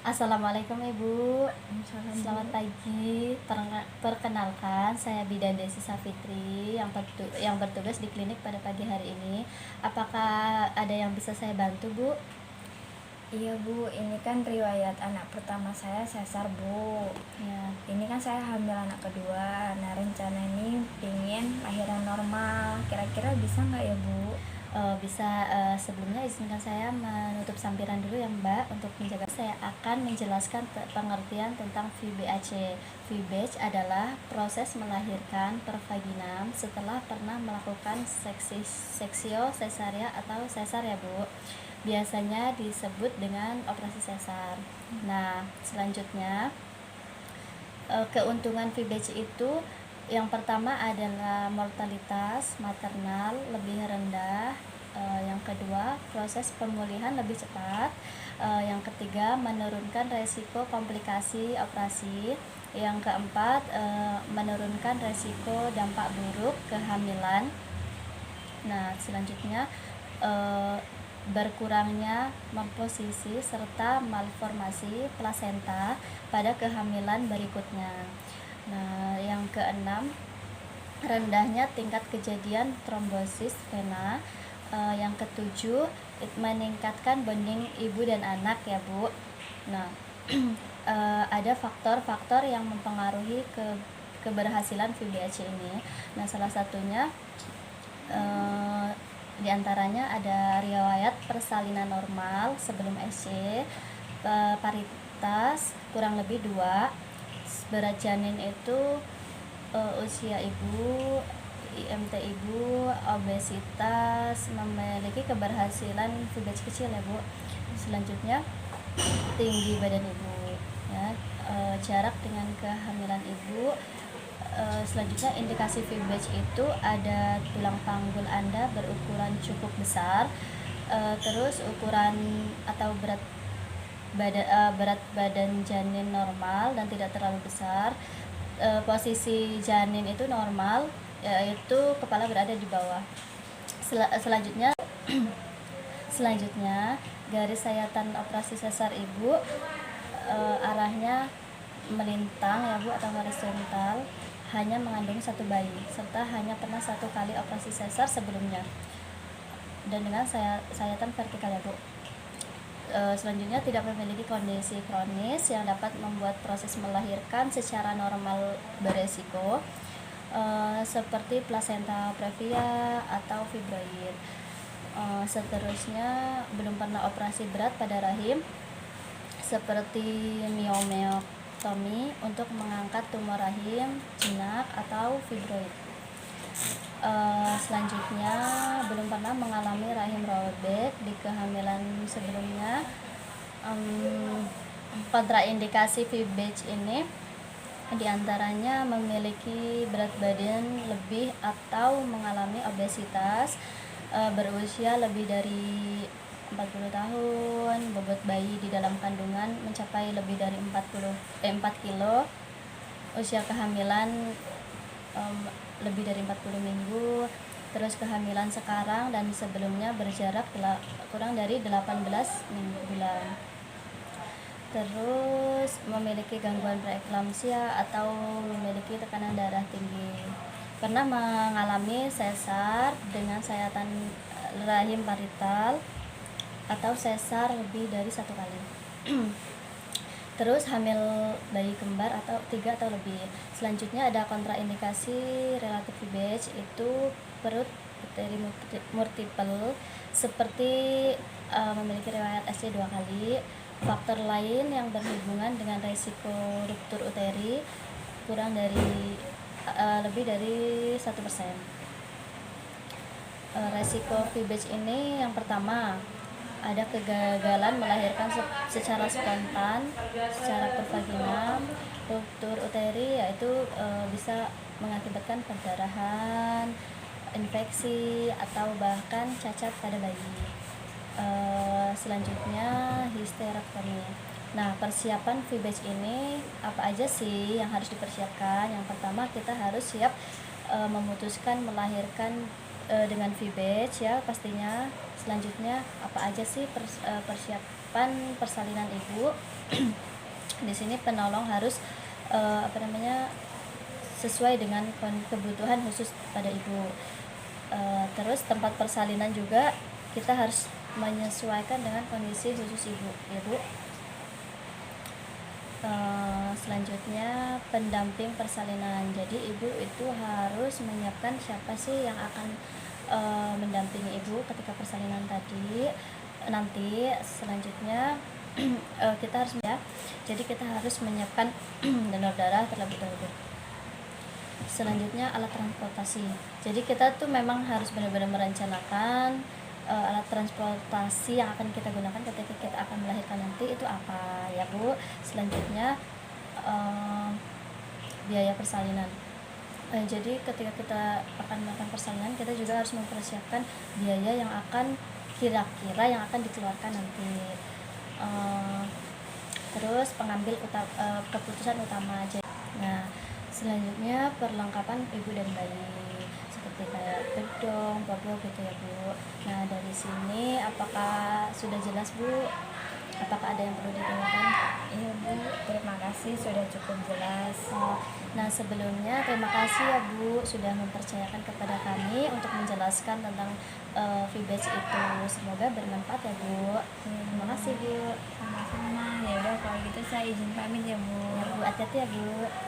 Assalamualaikum Ibu, Salam Bu. selamat pagi. Perkenalkan, saya Bidan Desi Safitri yang bertugas di klinik pada pagi hari ini. Apakah ada yang bisa saya bantu, Bu? Iya Bu, ini kan riwayat anak pertama saya sesar Bu. Ya, Ini kan saya hamil anak kedua. Nah rencana ini ingin lahiran normal. Kira-kira bisa nggak ya Bu? bisa. Sebelumnya izinkan saya menutup sampiran dulu ya Mbak. Untuk menjaga saya akan menjelaskan pengertian tentang VBAC. VBAC adalah proses melahirkan per vaginam setelah pernah melakukan seksio sesaria atau sesar ya Bu. Biasanya disebut dengan operasi sesar. Nah, selanjutnya keuntungan VBAC itu yang pertama adalah mortalitas maternal lebih rendah, yang kedua proses pemulihan lebih cepat, yang ketiga menurunkan resiko komplikasi operasi, yang keempat menurunkan resiko dampak buruk kehamilan. Nah, selanjutnya berkurangnya morfosisi serta malformasi plasenta pada kehamilan berikutnya. Nah, yang keenam, rendahnya tingkat kejadian trombosis vena. Yang ketujuh, meningkatkan bonding ibu dan anak ya Bu. Nah, ada faktor-faktor yang mempengaruhi keberhasilan VBAC ini. Nah, salah satunya diantaranya ada riwayat persalinan normal sebelum SC, paritas kurang lebih 2, berat janin itu, usia ibu, IMT ibu, obesitas, memiliki keberhasilan VBAC kecil ya Bu. Selanjutnya tinggi badan ibu ya, jarak dengan kehamilan ibu. Selanjutnya indikasi VBAC itu ada tulang panggul Anda berukuran cukup besar, terus ukuran atau berat badan janin normal dan tidak terlalu besar. Posisi janin itu normal, yaitu kepala berada di bawah. Selanjutnya garis sayatan operasi sesar ibu arahnya melintang ya Bu atau horizontal, hanya mengandung satu bayi serta hanya pernah 1 kali operasi sesar sebelumnya, dan dengan sayatan vertikal ya Bu. Selanjutnya tidak memiliki kondisi kronis yang dapat membuat proses melahirkan secara normal beresiko, seperti plasenta previa atau fibroid. Seterusnya belum pernah operasi berat pada rahim seperti miomeotomi untuk mengangkat tumor rahim, jinak atau fibroid. Selanjutnya belum pernah mengalami rahim robek di kehamilan sebelumnya. Kontraindikasi VBAC ini diantaranya memiliki berat badan lebih atau mengalami obesitas, berusia lebih dari 40 tahun, bobot bayi di dalam kandungan mencapai lebih dari 4 kilo, usia kehamilan lebih dari 40 minggu, terus kehamilan sekarang dan sebelumnya berjarak kurang dari 18 bulan. Terus memiliki gangguan preeklamsia atau memiliki tekanan darah tinggi. Pernah mengalami sesar dengan sayatan rahim parital atau sesar lebih dari 1 kali. Terus hamil bayi kembar atau 3 atau lebih. Selanjutnya ada kontraindikasi relatif VBAC, itu perut bakteri multiple seperti memiliki riwayat SC 2 kali. Faktor lain yang berhubungan dengan risiko ruptur uteri kurang dari lebih dari 1%. Resiko VBAC ini yang pertama ada kegagalan melahirkan secara spontan, secara pervaginam, ruptur uteri, yaitu bisa mengakibatkan perdarahan, infeksi atau bahkan cacat pada bayi. Selanjutnya histerektomi. Nah, persiapan VBAC ini apa aja sih yang harus dipersiapkan? Yang pertama, kita harus siap memutuskan melahirkan dengan VBAC ya pastinya. Selanjutnya apa aja sih persiapan persalinan ibu? Di sini penolong harus sesuai dengan kebutuhan khusus pada ibu. Terus tempat persalinan juga kita harus menyesuaikan dengan kondisi khusus ibu. Selanjutnya pendamping persalinan. Jadi ibu itu harus menyiapkan siapa sih yang akan mendampingi ibu ketika persalinan tadi. Nanti selanjutnya kita harus jadi kita harus menyiapkan donor darah terlebih dahulu. Selanjutnya alat transportasi. Jadi kita tuh memang harus benar-benar merencanakan alat transportasi yang akan kita gunakan ketika kita akan melahirkan nanti itu apa ya Bu. Selanjutnya biaya persalinan. Jadi ketika kita akan melakukan persalinan, kita juga harus mempersiapkan biaya yang akan kira-kira yang akan dikeluarkan nanti. Terus pengambil keputusan utama aja. Nah, selanjutnya perlengkapan ibu dan bayi seperti kayak bedong, bobo gitu ya Bu. Nah, dari sini apakah sudah jelas Bu? Apakah ada yang perlu ditanyakan? Iya Bu, terima kasih sudah cukup jelas. Nah, sebelumnya terima kasih ya Bu sudah mempercayakan kepada kami untuk menjelaskan tentang VBATS itu. Semoga bermanfaat ya Bu. Terima kasih Bu. Sama-sama. Ya udah kalau gitu saya izin pamit ya Bu. Ya Bu, hati-hati ya Bu.